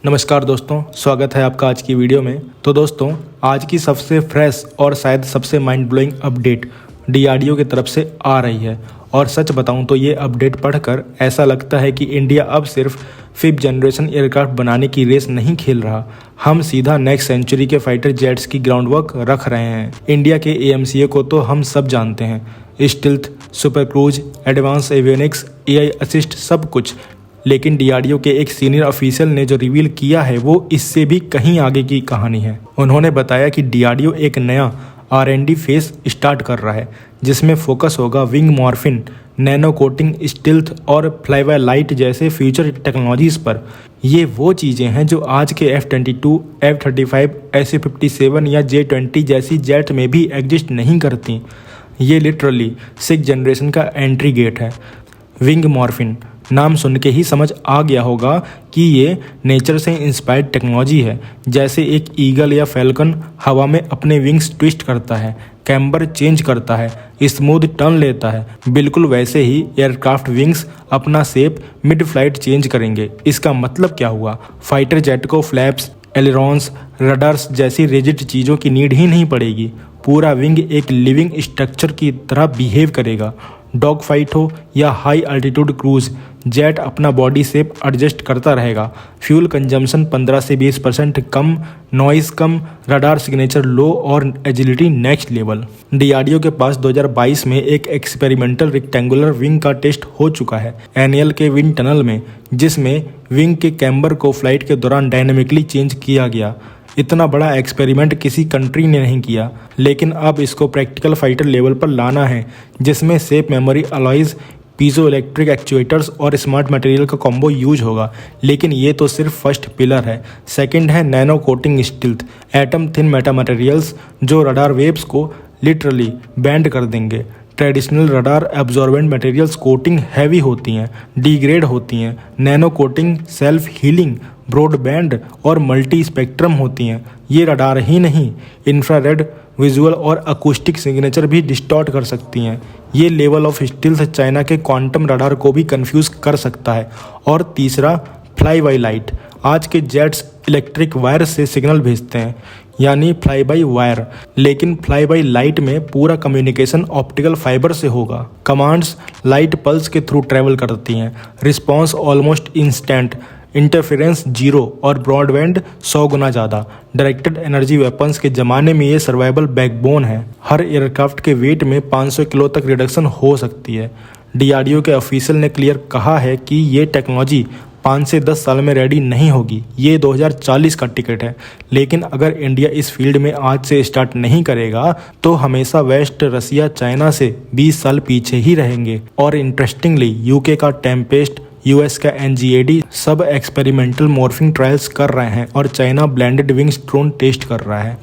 नमस्कार दोस्तों, स्वागत है आपका आज की वीडियो में। तो दोस्तों, आज की सबसे फ्रेश और शायद सबसे माइंड ब्लोइंग अपडेट डीआरडीओ की तरफ से आ रही है। और सच बताऊं तो ये अपडेट पढ़कर ऐसा लगता है कि इंडिया अब सिर्फ 5th जनरेशन एयरक्राफ्ट बनाने की रेस नहीं खेल रहा, हम सीधा नेक्स्ट सेंचुरी के फाइटर जेट्स की ग्राउंड वर्क रख रहे हैं। इंडिया के एएमसीए को तो हम सब जानते हैं, stealth, super cruise, advance avionics, AI assist, सब कुछ। लेकिन डीआरडीओ के एक सीनियर ऑफिशियल ने जो रिवील किया है वो इससे भी कहीं आगे की कहानी है। उन्होंने बताया कि डीआरडीओ एक नया R&D फेस स्टार्ट कर रहा है जिसमें फोकस होगा wing morphine, nano coating, stealth और फ्लाई बाय लाइट जैसे फ्यूचर टेक्नोलॉजीज पर। ये वो चीज़ें हैं जो आज के F-22, F-35, SU-57 या J-20 जैसी जेट में भी एग्जिस्ट नहीं करती। ये लिटरली 6th जनरेशन का एंट्री गेट है। विंग मॉर्फिन नाम सुन के ही समझ आ गया होगा कि ये नेचर से इंस्पायर्ड टेक्नोलॉजी है। जैसे एक ईगल या फैल्कन हवा में अपने विंग्स ट्विस्ट करता है, कैम्बर चेंज करता है, स्मूथ टर्न लेता है, बिल्कुल वैसे ही एयरक्राफ्ट विंग्स अपना शेप मिड फ्लाइट चेंज करेंगे। इसका मतलब क्या हुआ? फाइटर जेट को फ्लैप्स, एलेरॉन्स, रडार्स जैसी रिजिड चीज़ों की नीड ही नहीं पड़ेगी। पूरा विंग एक लिविंग स्ट्रक्चर की तरह बिहेव करेगा। डॉग फाइट हो या हाई अल्टीट्यूड क्रूज, जेट अपना बॉडी शेप एडजस्ट करता रहेगा। फ्यूल कंजम्पशन 15 से 20% कम, नॉइज कम, रडार सिग्नेचर लो और एजिलिटी नेक्स्ट लेवल। डीआरडीओ के पास 2022 में एक एक्सपेरिमेंटल रेक्टेंगुलर विंग का टेस्ट हो चुका है एनएल के विंड टनल में, जिसमें विंग के कैम्बर को फ्लाइट के दौरान डायनेमिकली चेंज किया गया। इतना बड़ा एक्सपेरिमेंट किसी कंट्री ने नहीं किया, लेकिन अब इसको प्रैक्टिकल फाइटर लेवल पर लाना है जिसमें safe memory alloys, piezo electric actuators और स्मार्ट मटेरियल का कॉम्बो यूज होगा। लेकिन ये तो सिर्फ फर्स्ट पिलर है। सेकंड है nano coating stealth, atom thin Meta materials जो रडार वेव्स को लिटरली बैंड कर देंगे। Traditional radar absorbent materials coating heavy होती हैं, डिग्रेड होती हैं। Nano coating self healing, broadband और मल्टी स्पेक्ट्रम होती हैं। ये रडार ही नहीं, इंफ्रारेड, विजुअल और अकूस्टिक सिग्नेचर भी डिस्टॉर्ट कर सकती हैं। ये लेवल ऑफ स्टील्थ चाइना के क्वांटम रडार को भी कंफ्यूज कर सकता है। और तीसरा, फ्लाई बाय लाइट। आज के जेट्स इलेक्ट्रिक वायर से सिग्नल भेजते हैं, यानी फ्लाई बाय वायर, लेकिन फ्लाई बाय लाइट में पूरा कम्युनिकेशन ऑप्टिकल फाइबर से होगा। कमांड्स लाइट पल्स के थ्रू ट्रैवल करती हैं, response almost instant, interference zero और ब्रॉडबैंड 100 गुना ज़्यादा। डायरेक्टेड एनर्जी वेपन्स के ज़माने में ये सर्वाइवल बैकबोन है। हर एयरक्राफ्ट के वेट में 500 किलो तक रिडक्शन हो सकती है। डीआरडीओ के ऑफिशियल ने क्लियर कहा है कि ये टेक्नोलॉजी 5 से 10 साल में रेडी नहीं होगी, ये 2040 का टिकट है। लेकिन अगर इंडिया इस फील्ड में आज से स्टार्ट नहीं करेगा तो हमेशा वेस्ट, रसिया, चाइना से 20 साल पीछे ही रहेंगे। और इंटरेस्टिंगली यूके का टेम्पेस्ट, यूएस का NGAD सब एक्सपेरिमेंटल मॉर्फिंग ट्रायल्स कर रहे हैं और China blended wings drone test कर रहा है।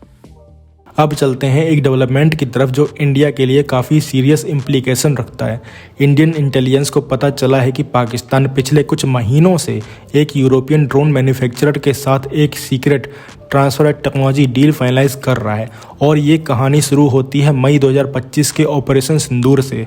अब चलते हैं एक डेवलपमेंट की तरफ जो इंडिया के लिए काफ़ी सीरियस इम्प्लीकेशन रखता है। इंडियन इंटेलिजेंस को पता चला है कि पाकिस्तान पिछले कुछ महीनों से एक यूरोपियन ड्रोन मैन्युफैक्चरर के साथ एक secret transfer technology deal finalise कर रहा है। और ये कहानी शुरू होती है मई 2025 के ऑपरेशन सिंदूर से,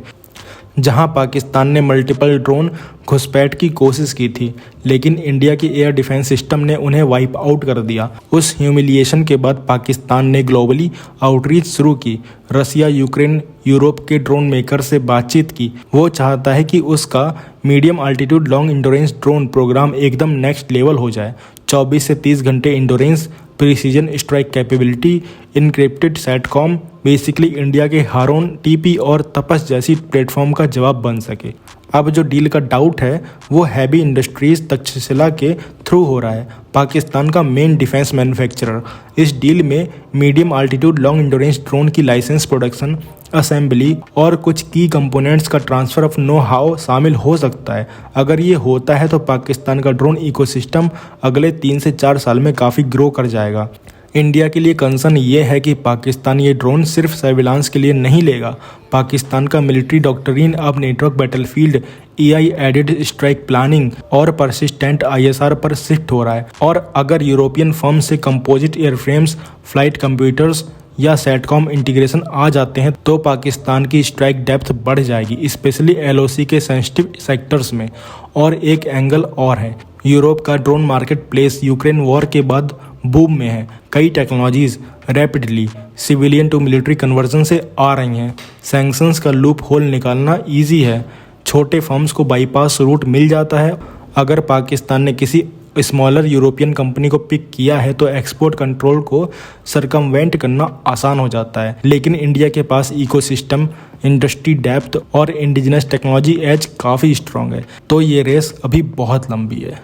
जहां पाकिस्तान ने मल्टीपल ड्रोन घुसपैठ की कोशिश की थी, लेकिन इंडिया की एयर डिफेंस सिस्टम ने उन्हें वाइप आउट कर दिया। उस ह्यूमिलिएशन के बाद पाकिस्तान ने ग्लोबली आउटरीच शुरू की। रसिया, यूक्रेन, यूरोप के ड्रोन मेकर से बातचीत की। वो चाहता है कि उसका medium altitude long endurance drone programme एकदम नेक्स्ट लेवल हो जाए। 24 से 30 घंटे endurance, precision strike capability, encrypted satcom, basically India के हारोन, टीपी और तपस जैसी प्लेटफॉर्म का जवाब बन सके। अब जो डील का डाउट है वो हैवी इंडस्ट्रीज तक्षशिला के थ्रू हो रहा है, पाकिस्तान का मेन डिफेंस मैन्युफैक्चरर। इस डील में medium altitude long endurance drone की लाइसेंस, प्रोडक्शन, असेंबली और कुछ की कंपोनेंट्स का ट्रांसफ़र ऑफ नो हाउ शामिल हो सकता है। अगर ये होता है तो पाकिस्तान का ड्रोन इकोसिस्टम अगले 3 से 4 साल में काफ़ी ग्रो कर जाएगा। इंडिया के लिए कंसर्न ये है कि पाकिस्तान ये ड्रोन सिर्फ सर्विलांस के लिए नहीं लेगा। पाकिस्तान का मिलिट्री डॉक्ट्रिन अब network, battlefield, AI aided strike planning और परसिस्टेंट ISR पर शिफ्ट हो रहा है। और अगर यूरोपियन फर्म से कंपोजिट एयरफ्रेम्स, फ्लाइट कंप्यूटर्स या सैटकॉम इंटीग्रेशन आ जाते हैं तो पाकिस्तान की स्ट्राइक डेप्थ बढ़ जाएगी, स्पेशली LOC के सेंसिटिव सेक्टर्स में। और एक एंगल और है, यूरोप का drone market place Ukraine war के बाद बूम में है। कई technologies rapidly civilian to military conversion से आ रही हैं। सैंक्शंस का लूप होल निकालना ईजी है। छोटे फर्म्स को बाईपास रूट मिल जाता है। अगर पाकिस्तान ने किसी स्मॉलर यूरोपियन कंपनी को पिक किया है तो एक्सपोर्ट कंट्रोल को सरकमवेंट करना आसान हो जाता है। लेकिन इंडिया के पास इकोसिस्टम, इंडस्ट्री डेप्थ और इंडिजिनस टेक्नोलॉजी एज काफ़ी स्ट्रॉन्ग है, तो ये रेस अभी बहुत लंबी है।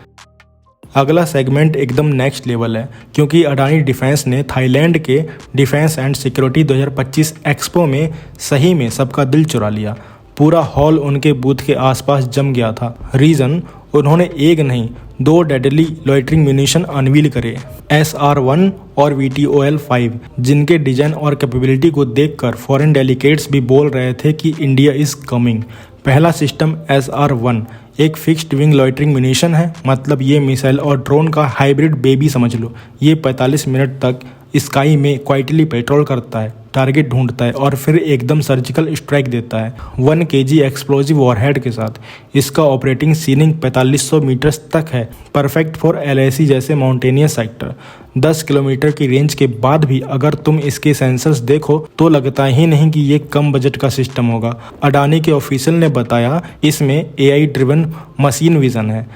अगला सेगमेंट एकदम नेक्स्ट लेवल है, क्योंकि अडानी डिफेंस ने थाईलैंड के डिफेंस एंड सिक्योरिटी 2025 एक्सपो में सही में सबका दिल चुरा लिया। पूरा हॉल उनके बूथ के आसपास जम गया था। रीज़न, उन्होंने एक नहीं 2 डेडली लॉइटरिंग म्यूनिशन अनवील करे, SR1 और VTOL-5, जिनके डिजाइन और कैपेबिलिटी को देखकर फॉरेन डेलीगेट्स भी बोल रहे थे कि इंडिया इज कमिंग। पहला सिस्टम SR1 एक फिक्स्ड विंग लॉइटरिंग म्यूनिशन है, मतलब ये मिसाइल और ड्रोन का हाइब्रिड बेबी समझ लो। ये 45 मिनट तक स्काई में क्वाइटली पेट्रोल करता है, टारगेट ढूंढता है और फिर एकदम सर्जिकल स्ट्राइक देता है 1 kg एक्सप्लोजिव वॉरहेड के साथ। इसका ऑपरेटिंग सीलिंग 4500 मीटर्स तक है, परफेक्ट फॉर LAC जैसे माउंटेनियस सेक्टर। 10 किलोमीटर की रेंज के बाद भी अगर तुम इसके सेंसर्स देखो तो लगता ही नहीं कि ये कम बजट का सिस्टम होगा। अडानी के ऑफिशियल ने बताया इसमें AI ड्रिवन मशीन विजन है,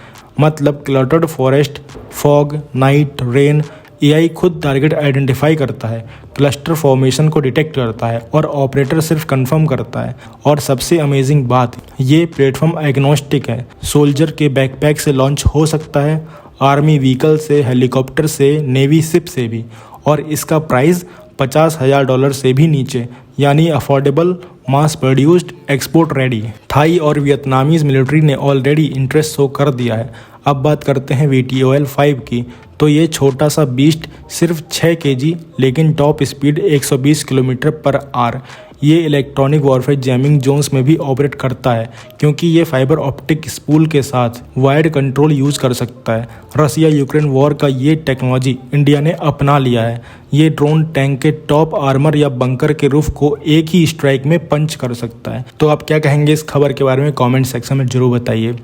मतलब cluttered forest, fog, night, rain, AI खुद टारगेट आइडेंटिफाई करता है, क्लस्टर फॉर्मेशन को डिटेक्ट करता है और ऑपरेटर सिर्फ कंफर्म करता है। और सबसे अमेजिंग बात, ये प्लेटफॉर्म एग्नोस्टिक है। सोल्जर के बैकपैक से लॉन्च हो सकता है, आर्मी व्हीकल से, हेलीकॉप्टर से, नेवी शिप से भी। और इसका प्राइस $50,000 से भी नीचे, यानी affordable, mass produced, export ready. Thai और वियतनामीज मिलिट्री ने ऑलरेडी इंटरेस्ट शो कर दिया है। अब बात करते हैं VTOL-5 की, तो ये छोटा सा बीस्ट सिर्फ 6 kg, लेकिन टॉप स्पीड 120 km/h। ये इलेक्ट्रॉनिक वॉरफेयर जैमिंग जोन्स में भी ऑपरेट करता है, क्योंकि ये फाइबर ऑप्टिक स्पूल के साथ वायर्ड कंट्रोल यूज कर सकता है। रसिया यूक्रेन वॉर का ये टेक्नोलॉजी इंडिया ने अपना लिया है। ये ड्रोन टैंक के टॉप आर्मर या बंकर के रूफ को एक ही स्ट्राइक में पंच कर सकता है। तो आप क्या कहेंगे इस खबर के बारे में कमेंट सेक्शन में जरूर बताइए।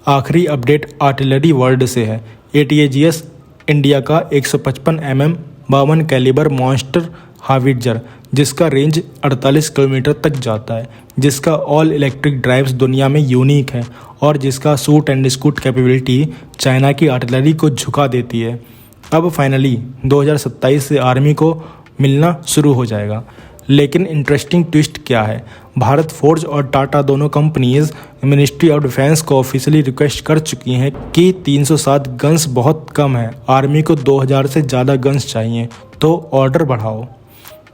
आखिरी अपडेट आर्टिलरी वर्ल्ड से है। ATAGS इंडिया का 155 mm 52 कैलिबर मॉन्स्टर हाविटजर, जिसका रेंज 48 किलोमीटर तक जाता है, जिसका ऑल इलेक्ट्रिक ड्राइव्स दुनिया में यूनिक है और जिसका shoot and scoot capability China की आर्टिलरी को झुका देती है। अब फाइनली 2027 से आर्मी को मिलना शुरू हो जाएगा। लेकिन इंटरेस्टिंग ट्विस्ट क्या है, भारत फोर्ज और टाटा दोनों कंपनीज मिनिस्ट्री ऑफ डिफेंस को ऑफिशियली रिक्वेस्ट कर चुकी हैं कि 307 गन्स बहुत कम है, आर्मी को 2000 से ज़्यादा गन्स चाहिए, तो ऑर्डर बढ़ाओ।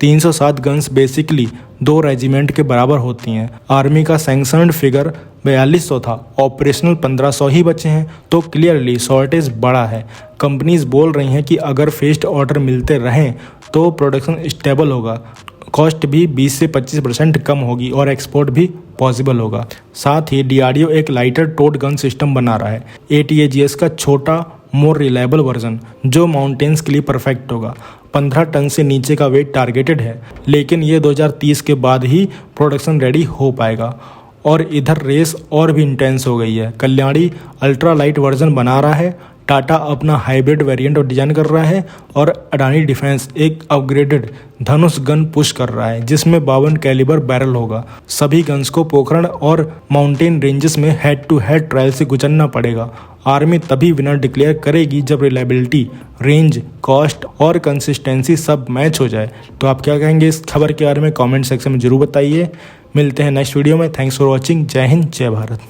307 गन्स बेसिकली 2 रेजिमेंट के बराबर होती हैं। आर्मी का सैंक्शनड फिगर 4200 था, ऑपरेशनल 1500 ही बचे हैं, तो क्लियरली शॉर्टेज बड़ा है। कंपनीज बोल रही हैं कि अगर फेस्ड ऑर्डर मिलते रहें तो प्रोडक्शन स्टेबल होगा, कॉस्ट भी 20 से 25% कम होगी और एक्सपोर्ट भी पॉसिबल होगा। साथ ही DRDO एक लाइटर टोट गन सिस्टम बना रहा है, ATAGS का छोटा मोर रिलायबल वर्जन, जो माउंटेन्स के लिए परफेक्ट होगा। 15 टन से नीचे का वेट टारगेटेड है, लेकिन ये 2030 के बाद ही प्रोडक्शन रेडी हो पाएगा। और इधर रेस और भी इंटेंस हो गई है। कल्याणी अल्ट्रा लाइट वर्जन बना रहा है, टाटा अपना हाइब्रिड वेरिएंट डिजाइन कर रहा है और अडानी डिफेंस एक अपग्रेडेड धनुष गन पुश कर रहा है, जिसमें 52 कैलिबर बैरल होगा। सभी गन्स को पोखरण और माउंटेन रेंजेस में हेड टू हेड ट्रायल से गुजरना पड़ेगा। आर्मी तभी विनर डिक्लेयर करेगी जब रिलायबिलिटी, रेंज, कॉस्ट और कंसिस्टेंसी सब मैच हो जाए। तो आप क्या कहेंगे इस खबर के बारे में कमेंट सेक्शन में जरूर बताइए। मिलते हैं नेक्स्ट वीडियो में। Thanks for watching. जय हिंद, जय भारत।